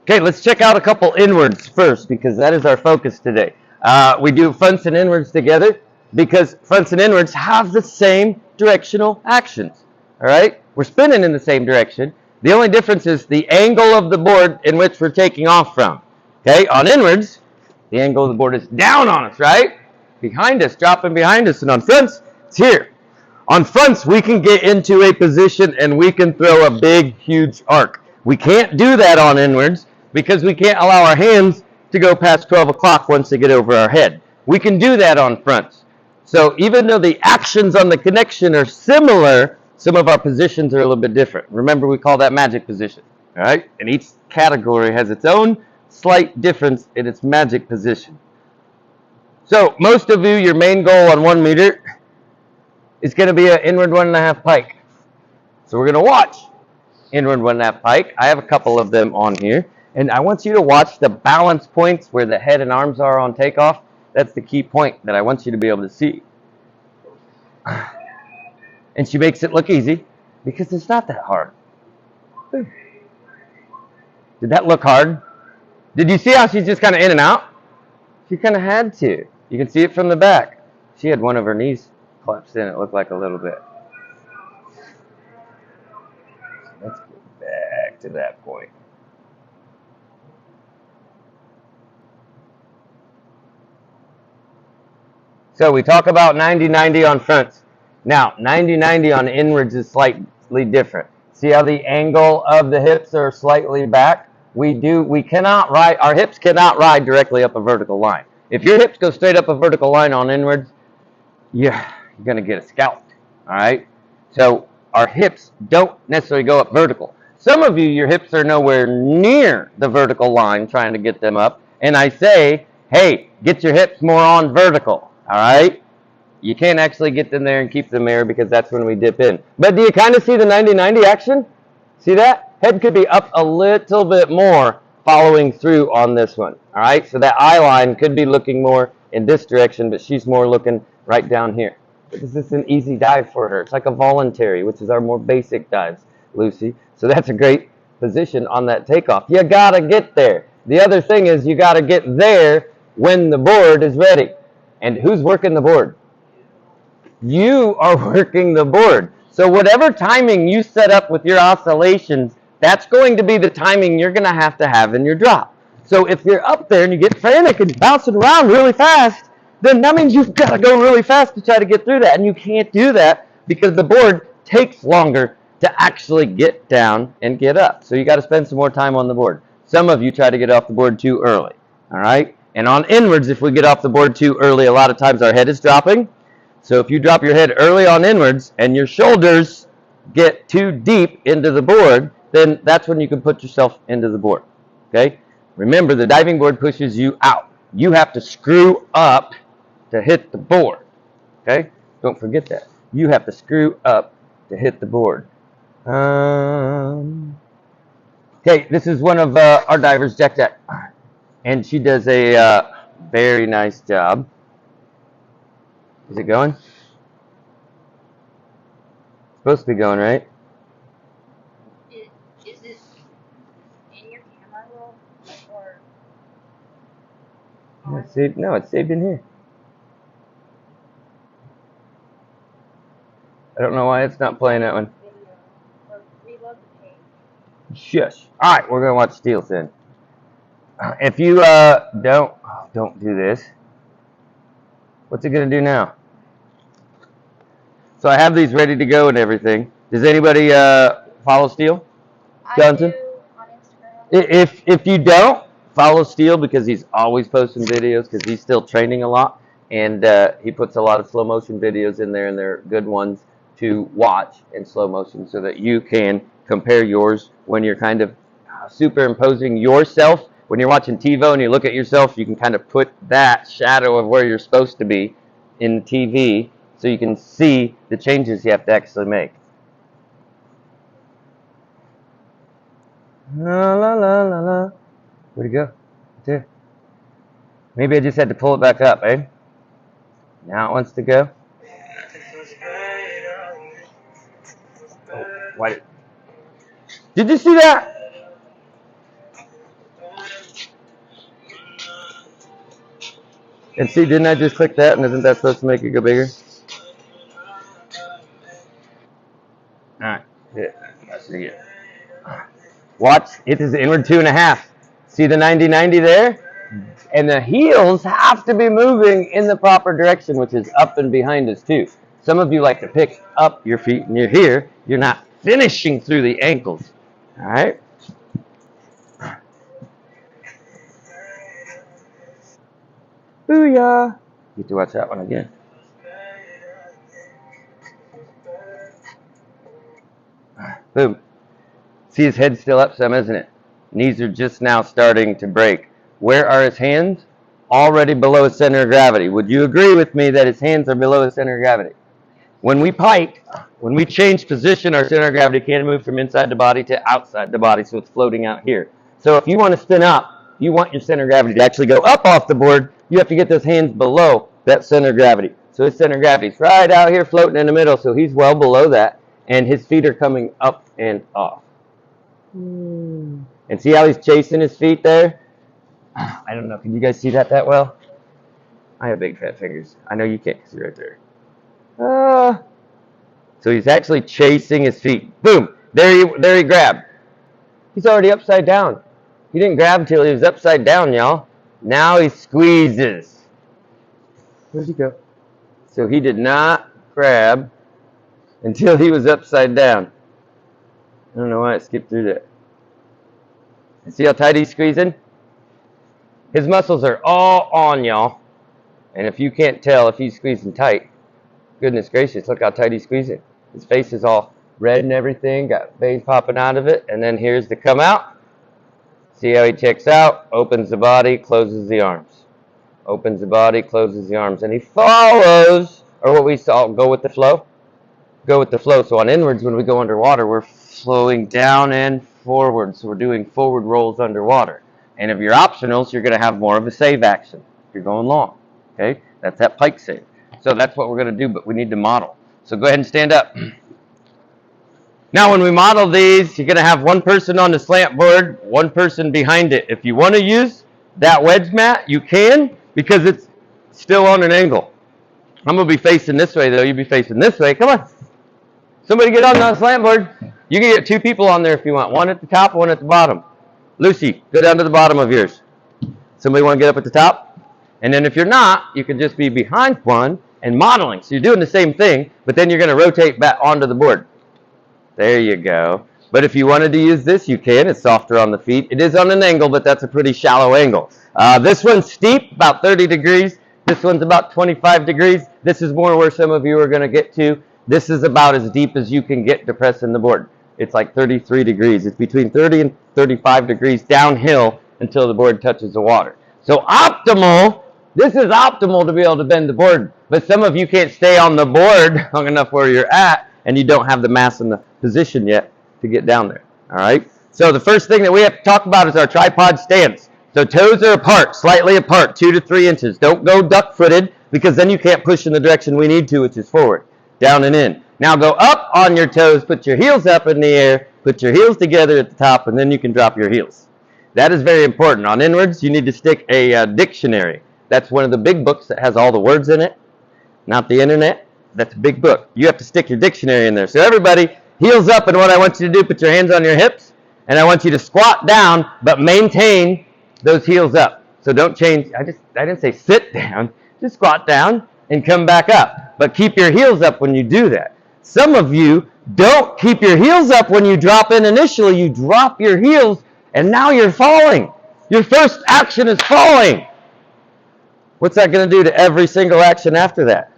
Okay, let's check out a couple inwards first because that is our focus today. We do fronts and inwards together because fronts and inwards have the same directional actions. All right, we're spinning in the same direction. The only difference is the angle of the board in which we're taking off from. Okay, on inwards, the angle of the board is down on us, right? Behind us, dropping behind us, and on fronts, it's here. On fronts, we can get into a position and we can throw a big, huge arc. We can't do that on inwards because we can't allow our hands to go past 12 o'clock once they get over our head. We can do that on fronts. So even though the actions on the connection are similar, some of our positions are a little bit different. Remember, we call that magic position, all right? And each category has its own slight difference in its magic position. So most of you, your main goal on 1 meter is going to be an inward 1.5 pike. So we're going to watch inward 1.5 pike. I have a couple of them on here. And I want you to watch the balance points where the head and arms are on takeoff. That's the key point that I want you to be able to see. And she makes it look easy because it's not that hard. Did that look hard? Did you see how she's just kind of in and out? She kind of had to. You can see it from the back. She had one of her knees collapsed in. It looked like a little bit. So let's get back to that point. So we talk about 90-90 on fronts. Now, 90-90 on inwards is slightly different. See how the angle of the hips are slightly back? We cannot ride, our hips cannot ride directly up a vertical line. If your hips go straight up a vertical line on inwards, you're going to get a scalped, all right? So our hips don't necessarily go up vertical. Some of you, your hips are nowhere near the vertical line trying to get them up. And I say, hey, get your hips more on vertical, all right? You can't actually get them there and keep them there because that's when we dip in. But do you kind of see the 90-90 action? See that? Head could be up a little bit more following through on this one, all right? So that eye line could be looking more in this direction, but she's more looking right down here. This is an easy dive for her. It's like a voluntary, which is our more basic dives, Lucy. So that's a great position on that takeoff. You got to get there. The other thing is you got to get there when the board is ready. And who's working the board? You are working the board. So whatever timing you set up with your oscillations, that's going to be the timing you're going to have in your drop. So if you're up there and you get frantic and bouncing around really fast, then that means you've got to go really fast to try to get through that. And you can't do that because the board takes longer to actually get down and get up. So you got to spend some more time on the board. Some of you try to get off the board too early. All right? And on inwards, if we get off the board too early, a lot of times our head is dropping. So if you drop your head early on inwards and your shoulders get too deep into the board, then that's when you can put yourself into the board. Okay? Remember, the diving board pushes you out. You have to screw up to hit the board. Okay? Don't forget that. You have to screw up to hit the board. Okay, this is one of our divers, Jack Jack. And she does a very nice job. Is it going? It's supposed to be going, right? Is it in your camera roll or? No, it's saved in here. I don't know why it's not playing that one. Reload the page. Shush. All right, we're gonna watch Steels then. If you don't do this. What's it gonna do now? So I have these ready to go and everything. Does anybody follow Steel Johnson? I do on Instagram. If you don't follow Steel because he's always posting videos because he's still training a lot and he puts a lot of slow motion videos in there and they're good ones to watch in slow motion so that you can compare yours when you're kind of superimposing yourself. When you're watching TiVo and you look at yourself, you can kind of put that shadow of where you're supposed to be in TV so you can see the changes you have to actually make. La la la la la. Where'd it go? Right there. Maybe I just had to pull it back up, eh? Now it wants to go. Oh, why did you see that? And see, didn't I just click that, and isn't that supposed to make it go bigger? All right, yeah, that's it. Watch, it is inward 2.5. See the 90-90 there? And the heels have to be moving in the proper direction, which is up and behind us too. Some of you like to pick up your feet, and you're here. You're not finishing through the ankles. All right? Booyah! You get to watch that one again. Boom. See, his head's still up some, isn't it? Knees are just now starting to break. Where are his hands? Already below his center of gravity. Would you agree with me that his hands are below his center of gravity? When we pike, when we change position, our center of gravity can move from inside the body to outside the body, so it's floating out here. So if you want to spin up, you want your center of gravity to actually go up off the board, you have to get those hands below that center of gravity. So his center of gravity is right out here floating in the middle, so he's well below that, and his feet are coming up and off. And see how he's chasing his feet there? I don't know. Can you guys see that well? I have big fat fingers. I know you can't because you're right there. So he's actually chasing his feet. Boom! There he grabbed. He's already upside down. He didn't grab until he was upside down, y'all. Now he squeezes. Where'd he go? So he did not grab until he was upside down. I don't know why I skipped through that. You see how tight he's squeezing? His muscles are all on, y'all. And if you can't tell if he's squeezing tight, goodness gracious, look how tight he's squeezing. His face is all red and everything, got veins popping out of it. And then here's the come out. See how he checks out, opens the body, closes the arms. Opens the body, closes the arms. And he follows, or what we saw, go with the flow. Go with the flow. So on inwards, when we go underwater, we're flowing down and forward. So we're doing forward rolls underwater. And if you're optionals, you're going to have more of a save action if you're going long. Okay? That's that pike save. So that's what we're going to do, but we need to model. So go ahead and stand up. Now when we model these, you're going to have one person on the slant board, one person behind it. If you want to use that wedge mat, you can, because it's still on an angle. I'm going to be facing this way, though. You'll be facing this way. Come on. Somebody get on the slant board. You can get two people on there if you want. One at the top, one at the bottom. Lucy, go down to the bottom of yours. Somebody want to get up at the top? And then if you're not, you can just be behind one and modeling. So you're doing the same thing, but then you're going to rotate back onto the board. There you go. But if you wanted to use this, you can. It's softer on the feet. It is on an angle, but that's a pretty shallow angle. This one's steep, about 30 degrees. This one's about 25 degrees. This is more where some of you are going to get to. This is about as deep as you can get depressing the board. It's like 33 degrees. It's between 30 and 35 degrees downhill until the board touches the water. So optimal, this is optimal to be able to bend the board. But some of you can't stay on the board long enough where you're at, and you don't have the mass and the position yet to get down there. All right? So the first thing that we have to talk about is our tripod stance. So toes are apart, slightly apart, 2 to 3 inches. Don't go duck-footed, because then you can't push in the direction we need to, which is forward, down and in. Now go up on your toes, put your heels up in the air, put your heels together at the top, and then you can drop your heels. That is very important. On inwards, you need to stick a dictionary. That's one of the big books that has all the words in it, not the internet. That's a big book. You have to stick your dictionary in there. So everybody, heels up, and what I want you to do, put your hands on your hips, and I want you to squat down, but maintain those heels up. So don't change. I didn't say sit down. Just squat down and come back up. But keep your heels up when you do that. Some of you don't keep your heels up when you drop in initially. You drop your heels, and now you're falling. Your first action is falling. What's that going to do to every single action after that?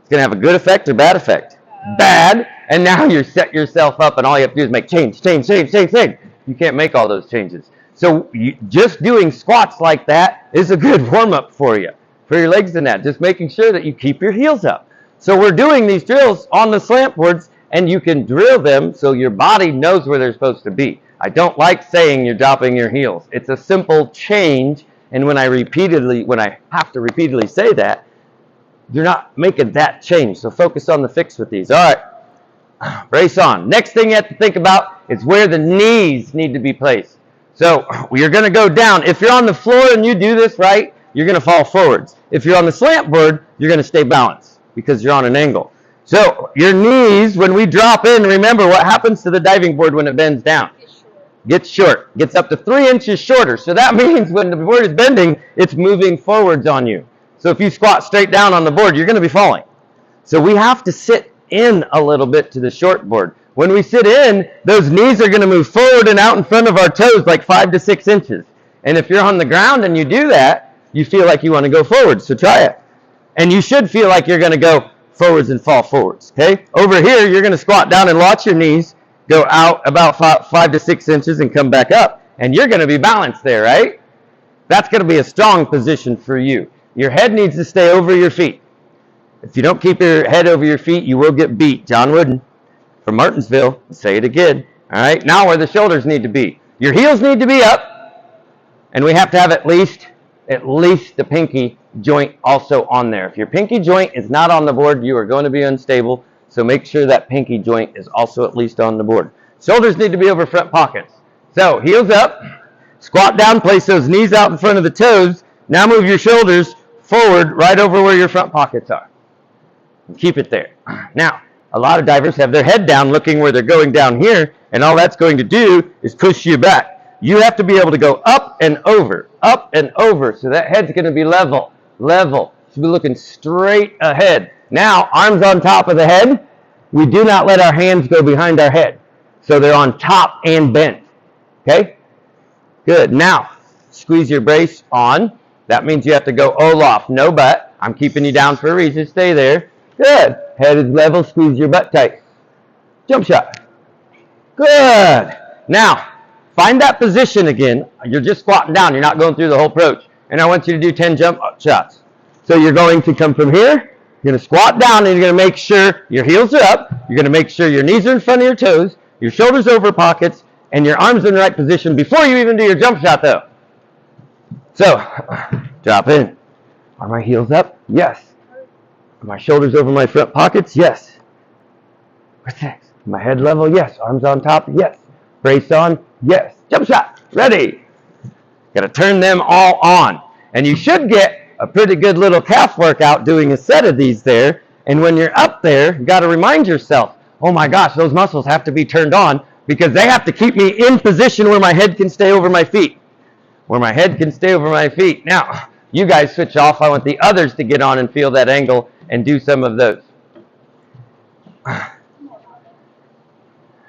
It's going to have a good effect or bad effect? Bad. And now you set yourself up, and all you have to do is make change. You can't make all those changes. So just doing squats like that is a good warm-up for you, for your legs and that. Just making sure that you keep your heels up. So we're doing these drills on the slant boards, and you can drill them so your body knows where they're supposed to be. I don't like saying you're dropping your heels. It's a simple change, and when I have to repeatedly say that, you're not making that change. So focus on the fix with these. All right, brace on. Next thing you have to think about is where the knees need to be placed. So you're going to go down. If you're on the floor and you do this right, you're going to fall forwards. If you're on the slant board, you're going to stay balanced because you're on an angle. So your knees, when we drop in, remember what happens to the diving board when it bends down? Gets short, gets up to 3 inches shorter. So that means when the board is bending, it's moving forwards on you. So if you squat straight down on the board, you're going to be falling. So we have to sit in a little bit to the short board. When we sit in, those knees are going to move forward and out in front of our toes like 5 to 6 inches. And if you're on the ground and you do that, you feel like you want to go forward. So try it. And you should feel like you're going to go forwards and fall forwards. Okay? Over here, you're going to squat down and watch your knees go out about 5 to 6 inches and come back up. And you're going to be balanced there, right? That's going to be a strong position for you. Your head needs to stay over your feet. If you don't keep your head over your feet, you will get beat. John Wooden from Martinsville, say it again. All right, now where the shoulders need to be. Your heels need to be up, and we have to have at least the pinky joint also on there. If your pinky joint is not on the board, you are going to be unstable, so make sure that pinky joint is also at least on the board. Shoulders need to be over front pockets. So heels up, squat down, place those knees out in front of the toes. Now move your shoulders forward right over where your front pockets are. Keep it there. Now, a lot of divers have their head down looking where they're going down here, and all that's going to do is push you back. You have to be able to go up and over, so that head's going to be level. Should be looking straight ahead. Now, arms on top of the head. We do not let our hands go behind our head, so they're on top and bent. Okay? Good. Now, squeeze your brace on. That means you have to go Olaf, no butt. I'm keeping you down for a reason. Stay there. Good. Head is level. Squeeze your butt tight. Jump shot. Good. Now, find that position again. You're just squatting down. You're not going through the whole approach. And I want you to do 10 jump shots. So you're going to come from here. You're going to squat down, and you're going to make sure your heels are up. You're going to make sure your knees are in front of your toes, your shoulders over pockets, and your arms in the right position before you even do your jump shot, though. So, drop in. Are my heels up? Yes. Are my shoulders over my front pockets? Yes. What's next? My head level? Yes. Arms on top? Yes. Brace on? Yes. Jump shot. Ready. Got to turn them all on. And you should get a pretty good little calf workout doing a set of these there. And when you're up there, you got to remind yourself, oh my gosh, those muscles have to be turned on because they have to keep me in position where my head can stay over my feet. Now, you guys switch off. I want the others to get on and feel that angle and do some of those.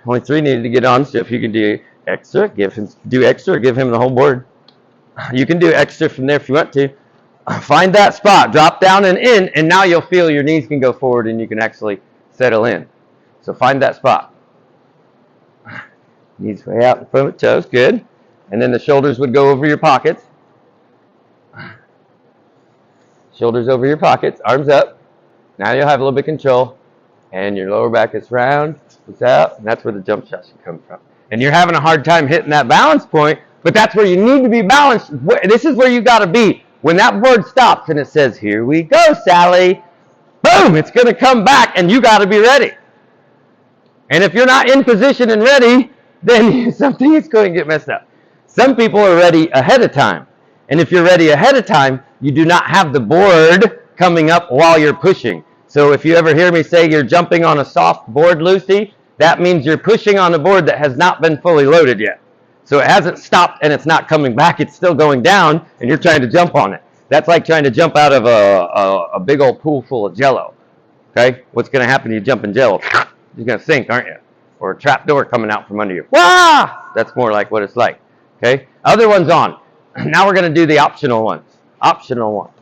Only 3 needed to get on, so if you can do extra, do extra or give him the whole board. You can do extra from there if you want to. Find that spot, drop down and in, and now you'll feel your knees can go forward and you can actually settle in. So find that spot. Knees way out in front of the toes, good. And then the shoulders would go over your pockets. Shoulders over your pockets, arms up. Now you'll have a little bit of control. And your lower back is round, it's out, and that's where the jump shot should come from. And you're having a hard time hitting that balance point, but that's where you need to be balanced. This is where you got to be. When that board stops and it says, here we go, Sally, boom, it's going to come back, and you got to be ready. And if you're not in position and ready, then something is going to get messed up. Some people are ready ahead of time. And if you're ready ahead of time, you do not have the board coming up while you're pushing. So if you ever hear me say you're jumping on a soft board, Lucy, that means you're pushing on a board that has not been fully loaded yet. So it hasn't stopped and it's not coming back. It's still going down and you're trying to jump on it. That's like trying to jump out of a big old pool full of Jell-O. Okay? What's going to happen when you jump in Jell-O? You're going to sink, aren't you? Or a trap door coming out from under you. Wah! That's more like what it's like. Okay? Other one's on. Now we're going to do the optional ones. Optional ones.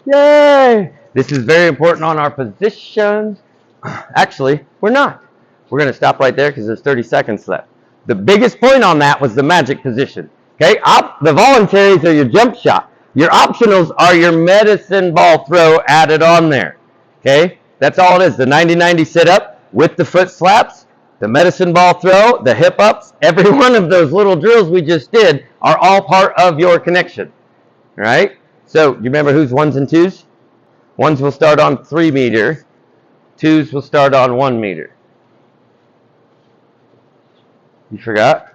Yay! This is very important on our positions. Actually, we're not. We're going to stop right there because there's 30 seconds left. The biggest point on that was the magic position. Okay? The voluntaries are your jump shot. Your optionals are your medicine ball throw added on there. Okay? That's all it is. The 90-90 sit-up with the foot slaps, the medicine ball throw, the hip ups, every one of those little drills we just did are all part of your connection. All right? So, you remember who's ones and twos? Ones will start on 3 meter. Twos will start on 1 meter. You forgot?